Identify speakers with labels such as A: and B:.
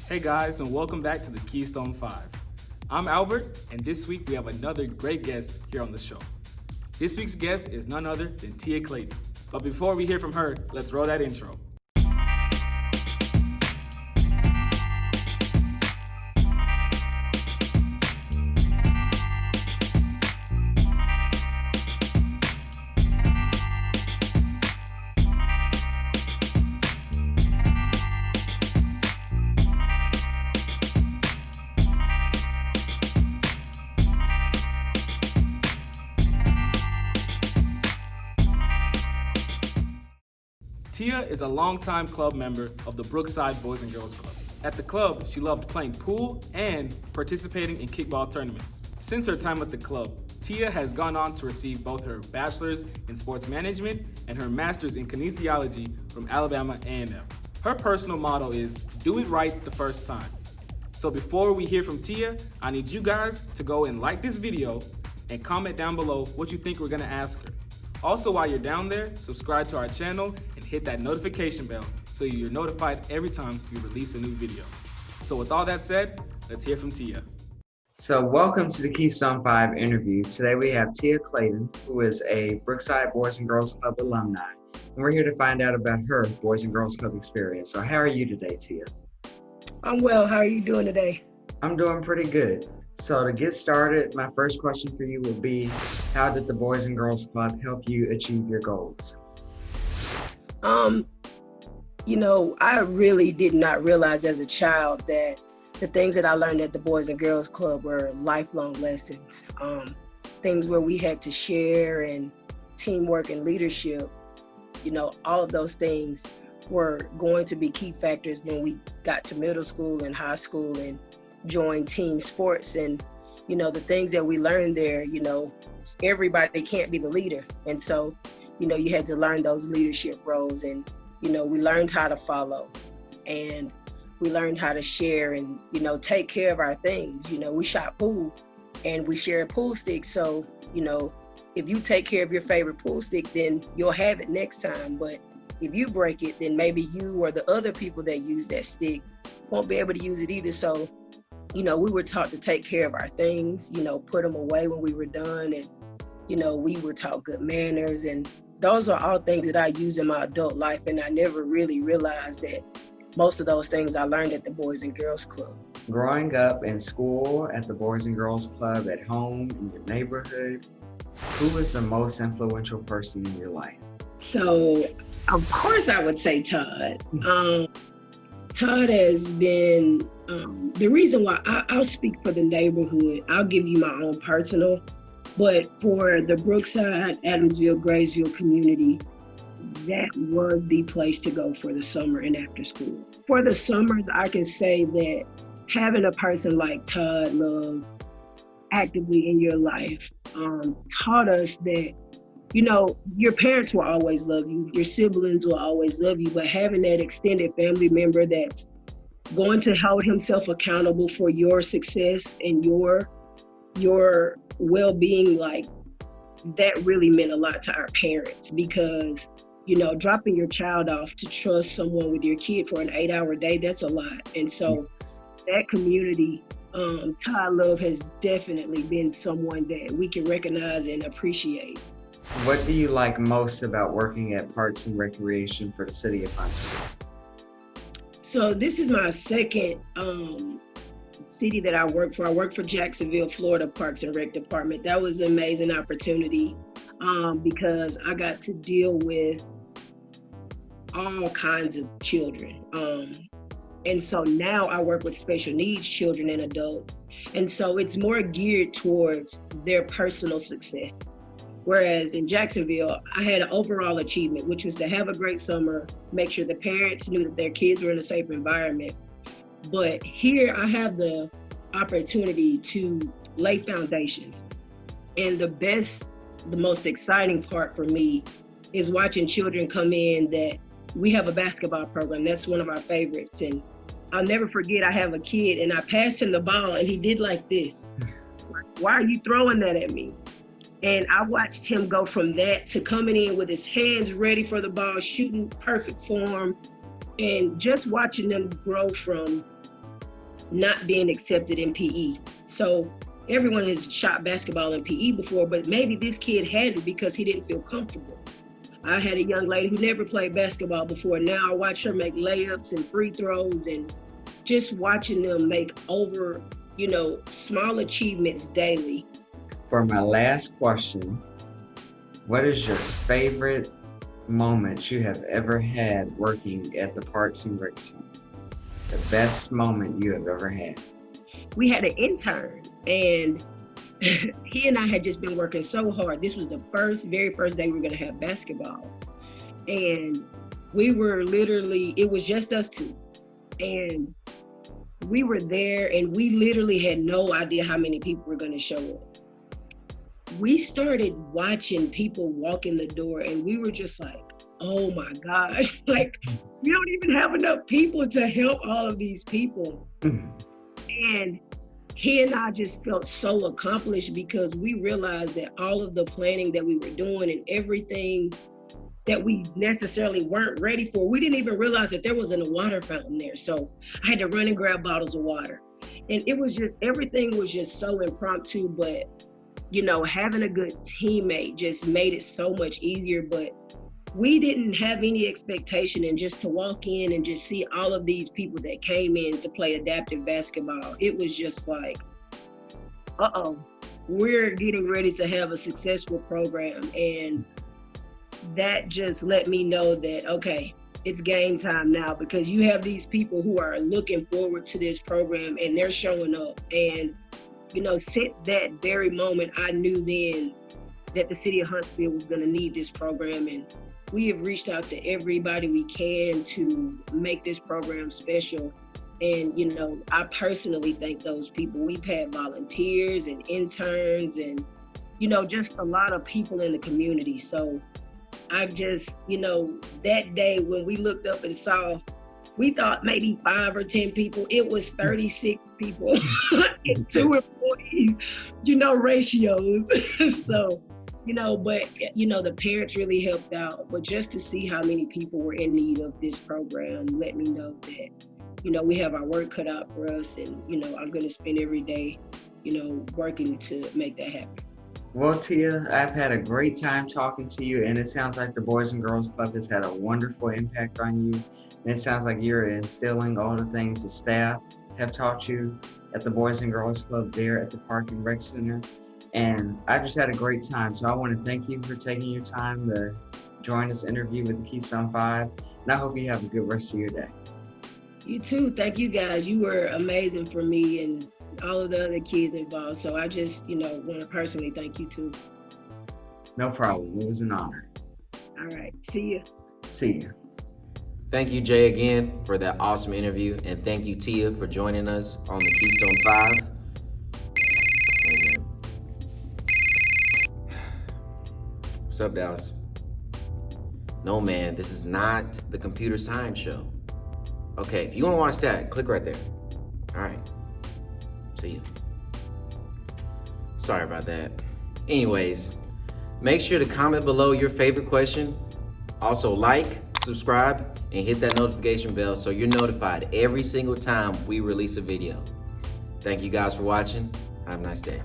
A: Hey guys, and welcome back to the Keystone 5. I'm Albert, and this week we have another great guest here on the show. This week's guest is none other than TIA CLAYTON. But before we hear from her, let's roll that intro. Tia is a longtime club member of the Brookside Boys and Girls Club. At the club, she loved playing pool and participating in kickball tournaments. Since her time at the club, Tia has gone on to receive both her bachelor's in sports management and her master's in kinesiology from Alabama A&M. Her personal motto is, do it right the first time. So before we hear from Tia, I need you guys to go and like this video and comment down below what you think we're gonna ask her. Also, while you're down there, subscribe to our channel and hit that notification bell so you're notified every time we release a new video. So with all that said, let's hear from Tia.
B: So welcome to the Keystone 5 interview. Today we have TIA CLAYTON, who is a Brookside Boys and Girls Club alumni. And we're here to find out about her Boys and Girls Club experience. So how are you today, Tia?
C: I'm well. How are you doing today?
B: I'm doing pretty good. So to get started, my first question for you would be, how did the Boys and Girls Club help you achieve your goals?
C: I really did not realize as a child that the things that I learned at the Boys and Girls Club were lifelong lessons. Things where we had to share and teamwork and leadership, all of those things were going to be key factors when we got to middle school and high school and joined team sports. And the things that we learned there, everybody can't be the leader, and so you had to learn those leadership roles. And we learned how to follow, and we learned how to share and take care of our things. We shot pool and we shared pool sticks, so if you take care of your favorite pool stick, then you'll have it next time. But if you break it, then maybe you or the other people that use that stick won't be able to use it either. So we were taught to take care of our things, put them away when we were done. And, we were taught good manners. And those are all things that I use in my adult life. And I never really realized that most of those things I learned at the Boys and Girls Club.
B: Growing up in school, at the Boys and Girls Club, at home, in your neighborhood, who was the most influential person in your life?
C: So, of course, I would say Todd. Todd has been the reason why. I'll speak for the neighborhood. I'll give you my own personal, but for the Brookside, Adamsville, Graysville community, that was the place to go for the summer and after school. For the summers, I can say that having a person like Todd Love actively in your life taught us that your parents will always love you, your siblings will always love you, but having that extended family member that's going to hold himself accountable for your success and your well-being, like that really meant a lot to our parents, because dropping your child off to trust someone with your kid for an 8-hour day, that's a lot. And so that community, Todd Love has definitely been someone that we can recognize and appreciate.
B: What do you like most about working at Parks and Recreation for the City of Huntsville?
C: So this is my second city that I work for. I work for Jacksonville, Florida Parks and Rec Department. That was an amazing opportunity because I got to deal with all kinds of children. And so now I work with special needs children and adults. And so it's more geared towards their personal success. Whereas in Jacksonville, I had an overall achievement, which was to have a great summer, make sure the parents knew that their kids were in a safe environment. But here I have the opportunity to lay foundations. And the most exciting part for me is watching children come in that we have a basketball program. That's one of our favorites. And I'll never forget, I have a kid and I passed him the ball and he did like this. Why are you throwing that at me? And I watched him go from that to coming in with his hands ready for the ball, shooting perfect form, and just watching them grow from not being accepted in PE. So everyone has shot basketball in PE before, but maybe this kid hadn't because he didn't feel comfortable. I had a young lady who never played basketball before. Now I watch her make layups and free throws, and just watching them make over, small achievements daily.
B: For my last question, what is your favorite moment you have ever had working at the Parks and Rec Center? The best moment you have ever had?
C: We had an intern, and he and I had just been working so hard. This was the very first day we were going to have basketball. And we were literally, it was just us two. And we were there, and we literally had no idea how many people were going to show up. We started watching people walk in the door, and we were just like, oh my gosh, like, we don't even have enough people to help all of these people. And he and I just felt so accomplished because we realized that all of the planning that we were doing and everything that we necessarily weren't ready for, we didn't even realize that there wasn't a water fountain there. So I had to run and grab bottles of water. And it was just, everything was just so impromptu, but having a good teammate just made it so much easier. But we didn't have any expectation, and just to walk in and just see all of these people that came in to play adaptive basketball, it was just like, we're getting ready to have a successful program. And that just let me know that, okay, it's game time now, because you have these people who are looking forward to this program and they're showing up. And, since that very moment, I knew then that the city of Huntsville was going to need this program. And we have reached out to everybody we can to make this program special. And, I personally thank those people. We've had volunteers and interns and, just a lot of people in the community. So I just, that day when we looked up and saw, we thought maybe 5 or 10 people, it was 36 people and 2 employees, ratios. So, but, the parents really helped out. But just to see how many people were in need of this program let me know that, we have our work cut out for us. And, I'm going to spend every day, working to make that happen.
B: Well, Tia, I've had a great time talking to you, and it sounds like the Boys and Girls Club has had a wonderful impact on you. And it sounds like you're instilling all the things the staff have taught you at the Boys and Girls Club there at the Park and Rec Center. And I just had a great time. So I want to thank you for taking your time to join this interview with the Keystone 5. And I hope you have a good rest of your day.
C: You too. Thank you guys. You were amazing for me and all of the other kids involved. So I just, want to personally thank you too.
B: No problem. It was an honor.
C: All right. See you.
B: See you.
D: Thank you, Jay, again for that awesome interview. And thank you, Tia, for joining us on the Keystone 5. What's up, Dallas? No, man, this is not the computer science show. Okay, if you want to watch that, click right there. All right. See you. Sorry about that. Anyways, make sure to comment below your favorite question. Also like, subscribe, and hit that notification bell so you're notified every single time we release a video. Thank you guys for watching. Have a nice day.